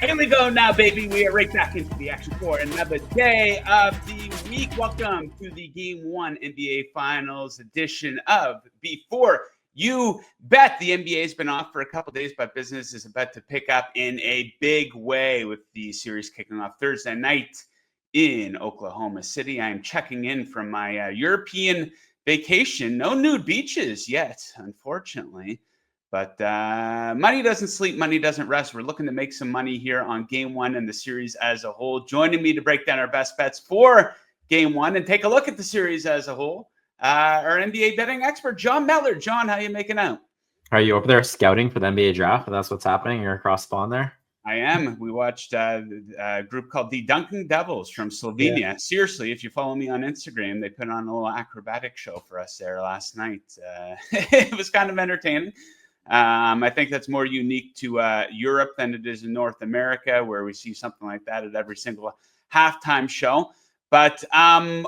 Here we go now, baby. We are right back into the action for another day of the week. Welcome to the Game 1 NBA Finals edition of Before You Bet. The NBA has been off for a couple days, but business is about to pick up in a big way with the series kicking off Thursday night in Oklahoma City. I am checking in from my European vacation. No nude beaches yet, unfortunately. But money doesn't sleep, money doesn't rest. We're looking to make some money here on Game 1 and the series as a whole. Joining me to break down our best bets for Game 1 and take a look at the series as a whole, our NBA betting expert, John Mellor. John, how you making out? Are you over there scouting for the NBA draft? That's what's happening. You're across the pond there. I am. We watched a group called the Dunking Devils from Slovenia. Yeah. Seriously, if you follow me on Instagram, they put on a little acrobatic show for us there last night. It was kind of entertaining. I think that's more unique to Europe than it is in North America, where we see something like that at every single halftime show. But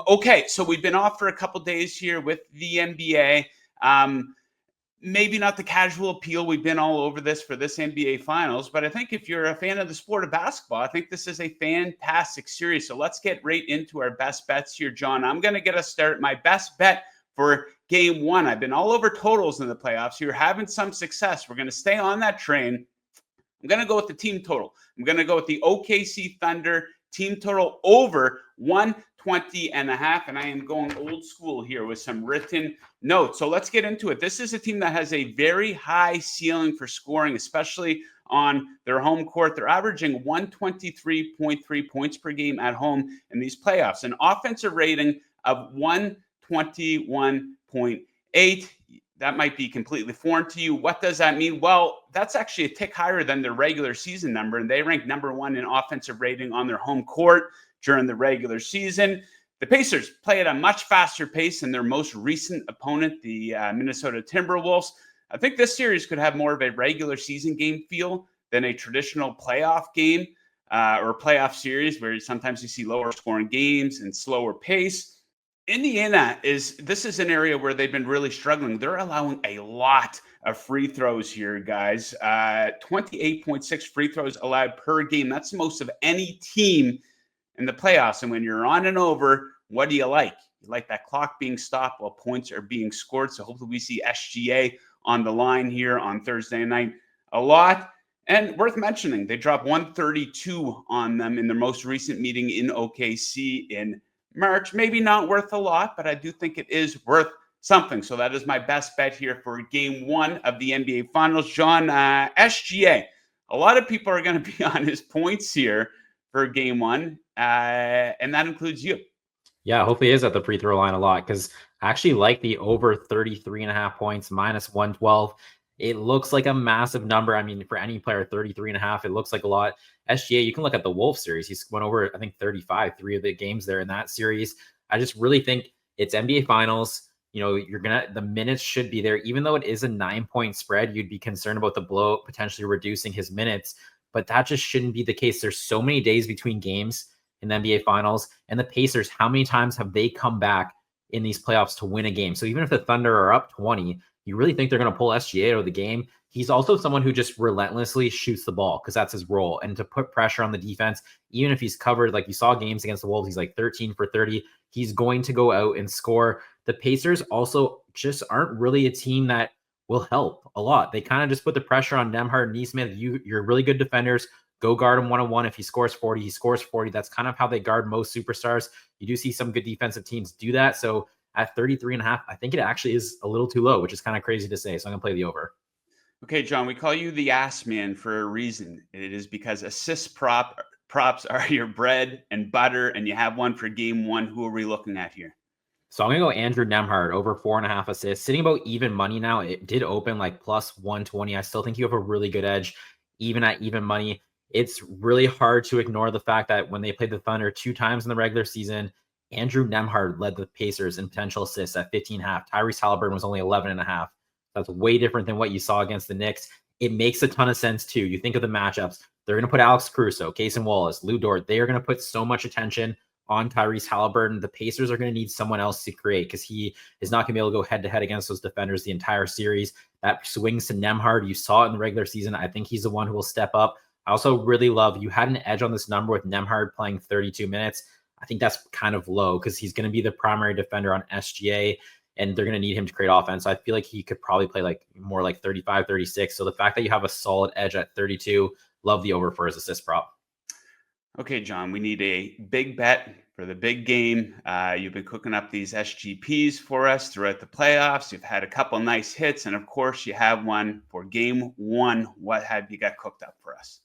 okay, so we've been off for a couple days here with the NBA. Maybe not the casual appeal. We've been all over this for this NBA Finals, but I think if you're a fan of the sport of basketball, I think this is a fantastic series. So let's get right into our best bets here, John. I'm going to get us started. My best bet for Game 1. I've been all over totals in the playoffs. You're having some success. We're going to stay on that train. I'm going to go with the team total. I'm going to go with the OKC Thunder team total over 120.5. And I am going old school here with some written notes. So let's get into it. This is a team that has a very high ceiling for scoring, especially on their home court. They're averaging 123.3 points per game at home in these playoffs. An offensive rating of 121.8. That might be completely foreign to you. What does that mean? Well, that's actually a tick higher than their regular season number, and they rank number 1 in offensive rating on their home court during the regular season. The Pacers play at a much faster pace than their most recent opponent, the Minnesota Timberwolves. I think this series could have more of a regular season game feel than a traditional playoff game or playoff series where sometimes you see lower scoring games and slower pace. Indiana this is an area where they've been really struggling. They're allowing a lot of free throws here, guys. 28.6 free throws allowed per game. That's the most of any team in the playoffs. And when you're on and over, what do you like? You like that clock being stopped while points are being scored. So hopefully we see SGA on the line here on Thursday night a lot. And worth mentioning, they dropped 132 on them in their most recent meeting in OKC in March. Maybe not worth a lot, but I do think it is worth something. So that is my best bet here for Game 1 of the NBA Finals. John, SGA, a lot of people are going to be on his points here for Game 1, and that includes you. Yeah, hopefully he is at the free throw line a lot, because I actually like the over 33.5 points, minus 112. It looks like a massive number. I mean, for any player, 33.5, it looks like a lot. SGA, you can look at the Wolves series. He's went over, I think, 35, 3 of the games there in that series. I just really think it's NBA Finals. You know, the minutes should be there. Even though it is a 9-point spread, you'd be concerned about the blowout potentially reducing his minutes. But that just shouldn't be the case. There's so many days between games in the NBA Finals. And the Pacers, how many times have they come back in these playoffs to win a game? So even if the Thunder are up 20, you really think they're going to pull SGA out of the game? He's also someone who just relentlessly shoots the ball because that's his role. And to put pressure on the defense, even if he's covered, like you saw games against the Wolves, he's like 13 for 30. He's going to go out and score. The Pacers also just aren't really a team that will help a lot. They kind of just put the pressure on Nembhard and Nesmith. You're really good defenders. Go guard him one-on-one. If he scores 40, he scores 40. That's kind of how they guard most superstars. You do see some good defensive teams do that. So at 33.5, I think it actually is a little too low, which is kind of crazy to say. So I'm going to play the over. Okay, John, we call you the ass man for a reason. It is because assist props are your bread and butter, and you have one for Game 1. Who are we looking at here? So I'm going to go Andrew Nembhard over 4.5 assists. Sitting about even money now. It did open like plus 120. I still think you have a really good edge, even at even money. It's really hard to ignore the fact that when they played the Thunder 2 times in the regular season, Andrew Nembhard led the Pacers in potential assists at 15.5. Tyrese Halliburton was only 11.5. That's way different than what you saw against the Knicks. It makes a ton of sense, too. You think of the matchups. They're going to put Alex Caruso, Cason Wallace, Lou Dort. They are going to put so much attention on Tyrese Halliburton. The Pacers are going to need someone else to create because he is not going to be able to go head-to-head against those defenders the entire series. That swings to Nembhard. You saw it in the regular season. I think he's the one who will step up. I also really love you had an edge on this number with Nemhard playing 32 minutes. I think that's kind of low because he's going to be the primary defender on SGA and they're going to need him to create offense. So I feel like he could probably play like more like 35, 36. So the fact that you have a solid edge at 32, love the over for his assist prop. Okay, John, we need a big bet for the big game. You've been cooking up these SGPs for us throughout the playoffs. You've had a couple nice hits, and of course, you have one for game one. What have you got cooked up for us?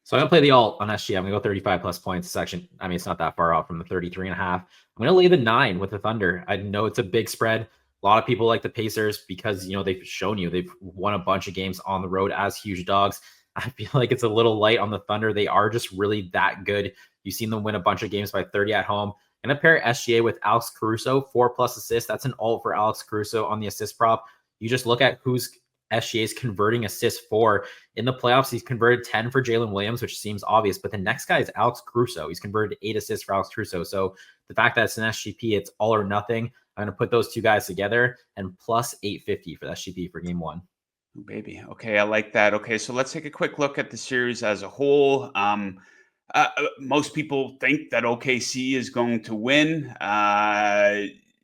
So I'm going to play the alt on SGA. I'm going to go 35 plus points section. I mean, it's not that far off from the 33.5. I'm going to lay the 9 with the Thunder. I know it's a big spread. A lot of people like the Pacers because, they've shown they've won a bunch of games on the road as huge dogs. I feel like it's a little light on the Thunder. They are just really that good. You've seen them win a bunch of games by 30 at home. And a pair SGA with Alex Caruso, 4+ assists. That's an alt for Alex Caruso on the assist prop. You just look at who's SGA is converting assists for. In the playoffs, he's converted 10 for Jalen Williams, which seems obvious. But the next guy is Alex Caruso. He's converted 8 assists for Alex Caruso. So the fact that it's an SGP, it's all or nothing. I'm going to put those two guys together and plus 850 for the SGP for game one. Oh, baby. Okay, I like that. Okay, so let's take a quick look at the series as a whole. Most people think that OKC is going to win.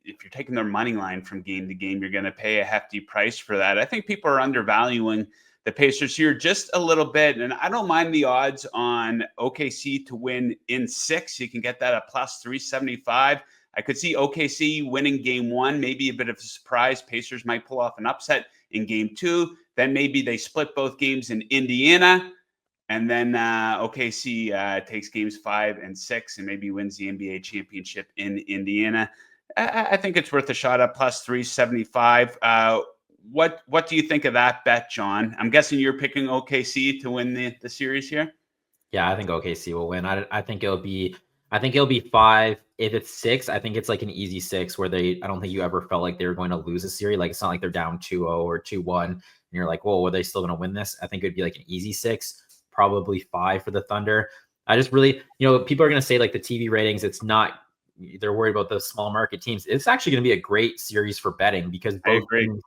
If you're taking their money line from game to game, you're going to pay a hefty price for that. I think people are undervaluing the Pacers here just a little bit, and I don't mind the odds on OKC to win in 6. You can get that at plus 375. I could see OKC winning game one, maybe a bit of a surprise. Pacers might pull off an upset in game 2. Then maybe they split both games in Indiana. And then OKC takes games 5 and 6 and maybe wins the NBA championship in Indiana. I think it's worth a shot at plus 375. What do you think of that bet, John? I'm guessing you're picking OKC to win the series here. Yeah, I think OKC will win. I think it'll be 5. If it's 6, I think it's like an easy 6 where I don't think you ever felt like they were going to lose a series. Like it's not like they're down 2-0 or 2-1 and you're like, whoa, are they still going to win this? I think it'd be like an easy 6, probably 5 for the Thunder. I just really, people are going to say like the TV ratings, it's not, they're worried about the small market teams. It's actually going to be a great series for betting because both teams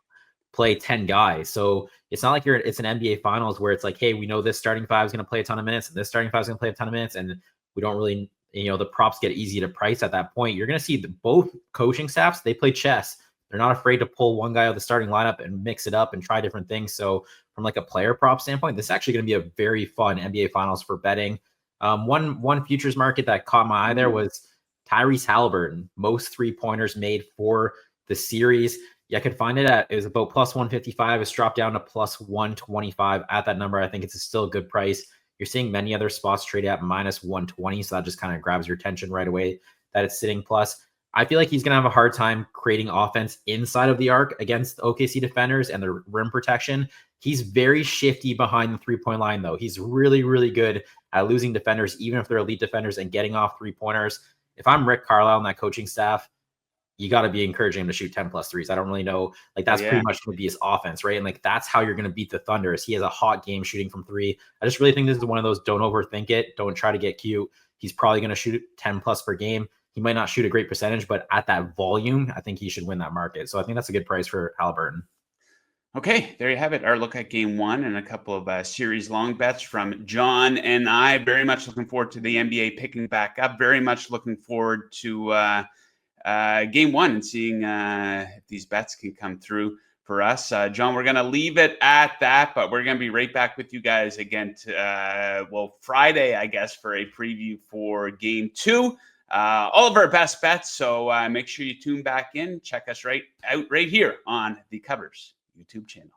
play 10 guys. So it's not like it's an NBA finals where it's like, hey, we know this starting 5 is going to play a ton of minutes and this starting 5 is going to play a ton of minutes. And we don't really, the props get easy to price at that point. You're going to see both coaching staffs, they play chess. They're not afraid to pull one guy out of the starting lineup and mix it up and try different things. So from like a player prop standpoint, this is actually going to be a very fun NBA finals for betting. One futures market that caught my eye there was Tyrese Halliburton, most 3-pointers made for the series. Yeah, I could find it was about plus 155. It's dropped down to plus 125 at that number. I think it's still a good price. You're seeing many other spots trade at minus 120. So that just kind of grabs your attention right away that it's sitting plus. I feel like he's going to have a hard time creating offense inside of the arc against OKC defenders and the rim protection. He's very shifty behind the 3-point line, though. He's really, really good at losing defenders, even if they're elite defenders, and getting off 3-pointers. If I'm Rick Carlisle and that coaching staff, you got to be encouraging him to shoot 10 plus threes. I don't really know. Like that's pretty much going to be his offense, right? And like that's how you're going to beat the Thunder is he has a hot game shooting from 3. I just really think this is one of those don't overthink it. Don't try to get cute. He's probably going to shoot 10 plus per game. He might not shoot a great percentage, but at that volume, I think he should win that market. So I think that's a good price for Halliburton. Okay, there you have it. Our look at game one and a couple of series long bets from John and I. Very much looking forward to the NBA picking back up. Very much looking forward to game one and seeing if these bets can come through for us. John, we're going to leave it at that, but we're going to be right back with you guys again Friday, I guess, for a preview for game 2. All of our best bets. So make sure you tune back in. Check us right here on the Covers YouTube channel.